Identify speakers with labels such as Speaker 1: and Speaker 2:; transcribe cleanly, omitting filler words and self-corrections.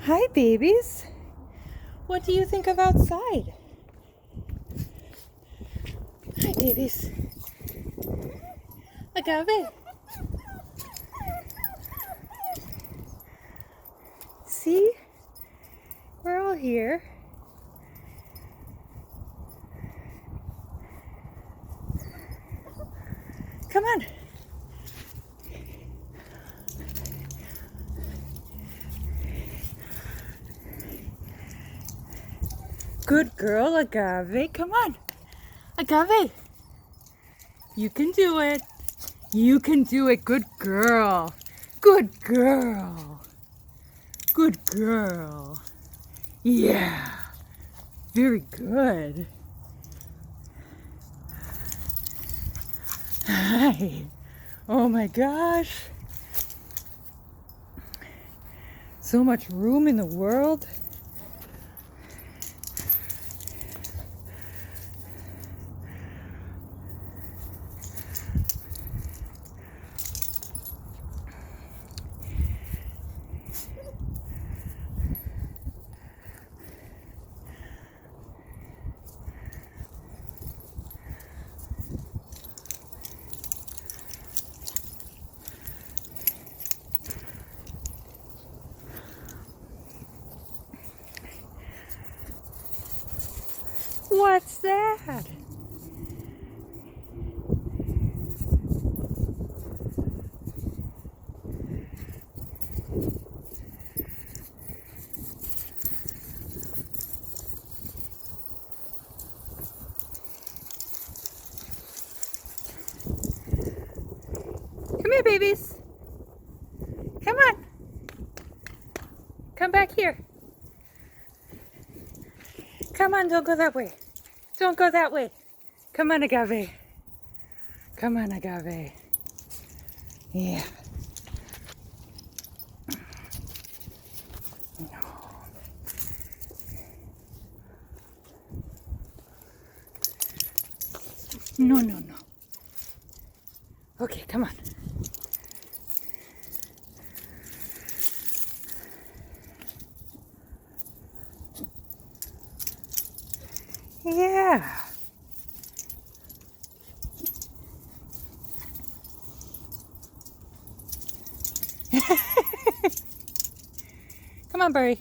Speaker 1: Hi, babies. What do you think of outside? Hi, babies. Agave. See? We're all here. Come on. Good girl, Agave. Come on. Agave. You can do it. You can do it. Good girl. Good girl. Good girl. Yeah. Very good. Hi. Oh my gosh. So much room in the world. What's that? Come here, babies. Come on. Come back here. Come on, don't go that way. Don't go that way. Come on, Agave. Come on, Agave. Yeah. No. No. Okay, come on. Yeah. Come on, Barry.